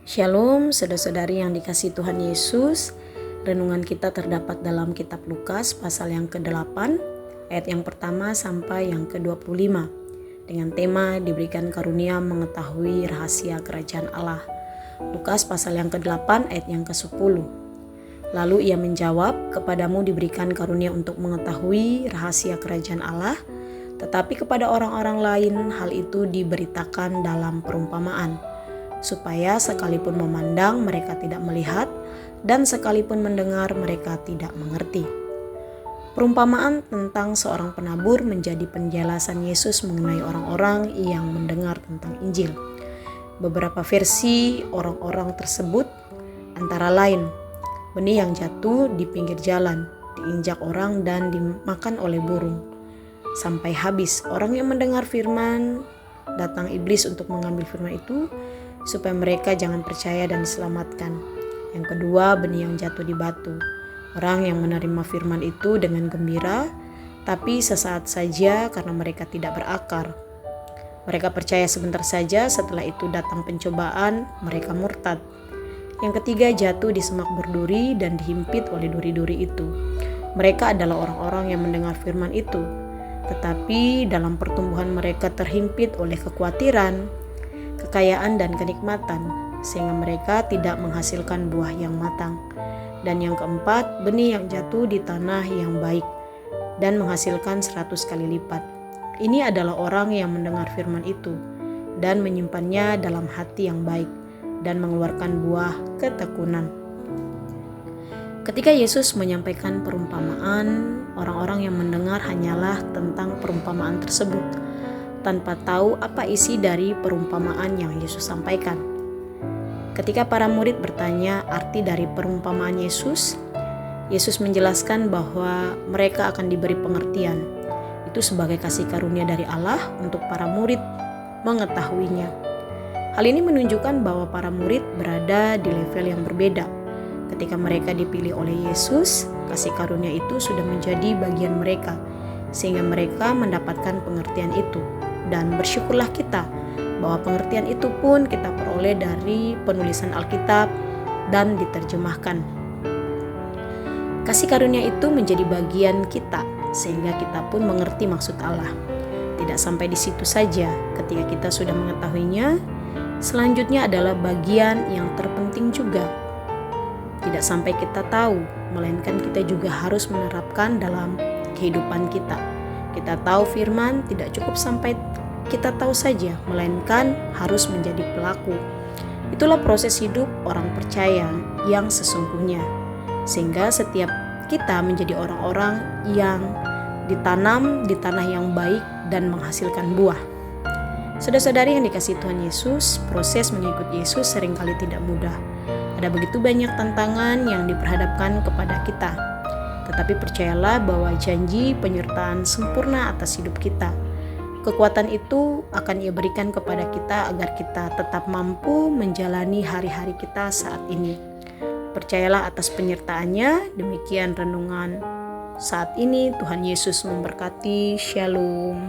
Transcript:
Shalom, saudara-saudari yang dikasihi Tuhan Yesus. Renungan kita terdapat dalam kitab Lukas pasal yang ke-8, ayat yang pertama sampai yang ke-25. Dengan tema diberikan karunia mengetahui rahasia kerajaan Allah. Lukas pasal yang ke-8 ayat yang ke-10. Lalu ia menjawab, kepadamu diberikan karunia untuk mengetahui rahasia kerajaan Allah, tetapi kepada orang-orang lain hal itu diberitakan dalam perumpamaan, supaya sekalipun memandang mereka tidak melihat, dan sekalipun mendengar mereka tidak mengerti. Perumpamaan tentang seorang penabur menjadi penjelasan Yesus mengenai orang-orang yang mendengar tentang Injil. Beberapa versi orang-orang tersebut antara lain, benih yang jatuh di pinggir jalan, diinjak orang dan dimakan oleh burung. Sampai habis, orang yang mendengar firman, datang iblis untuk mengambil firman itu, supaya mereka jangan percaya dan diselamatkan. Yang kedua, benih yang jatuh di batu. Orang yang menerima firman itu dengan gembira, tapi sesaat saja karena mereka tidak berakar. Mereka percaya sebentar saja, setelah itu datang pencobaan, mereka murtad. Yang ketiga, jatuh di semak berduri dan dihimpit oleh duri-duri itu. Mereka adalah orang-orang yang mendengar firman itu, tetapi dalam pertumbuhan mereka terhimpit oleh kekhawatiran, kekayaan dan kenikmatan, sehingga mereka tidak menghasilkan buah yang matang. Dan yang keempat, benih yang jatuh di tanah yang baik dan menghasilkan 100 kali lipat. Ini adalah orang yang mendengar firman itu dan menyimpannya dalam hati yang baik dan mengeluarkan buah ketekunan. Ketika Yesus menyampaikan perumpamaan, orang-orang yang mendengar hanyalah tentang perumpamaan tersebut, tanpa tahu apa isi dari perumpamaan yang Yesus sampaikan. Ketika para murid bertanya arti dari perumpamaan Yesus, Yesus menjelaskan bahwa mereka akan diberi pengertian. Itu sebagai kasih karunia dari Allah untuk para murid mengetahuinya. Hal ini menunjukkan bahwa para murid berada di level yang berbeda. Ketika mereka dipilih oleh Yesus, kasih karunia itu sudah menjadi bagian mereka, sehingga mereka mendapatkan pengertian itu. Dan bersyukurlah kita bahwa pengertian itu pun kita peroleh dari penulisan Alkitab dan diterjemahkan. Kasih karunia itu menjadi bagian kita sehingga kita pun mengerti maksud Allah. Tidak sampai di situ saja, ketika kita sudah mengetahuinya, selanjutnya adalah bagian yang terpenting juga. Tidak sampai kita tahu, melainkan kita juga harus menerapkan dalam kehidupan kita. Kita tahu firman tidak cukup sampai kita tahu saja, melainkan harus menjadi pelaku. Itulah proses hidup orang percaya yang sesungguhnya. Sehingga setiap kita menjadi orang-orang yang ditanam di tanah yang baik dan menghasilkan buah. Saudara-saudari yang dikasihi Tuhan Yesus, proses mengikuti Yesus seringkali tidak mudah. Ada begitu banyak tantangan yang diperhadapkan kepada kita. Tetapi percayalah bahwa janji penyertaan sempurna atas hidup kita. Kekuatan itu akan Ia berikan kepada kita agar kita tetap mampu menjalani hari-hari kita saat ini. Percayalah atas penyertaannya. Demikian renungan saat ini. Tuhan Yesus memberkati. Shalom.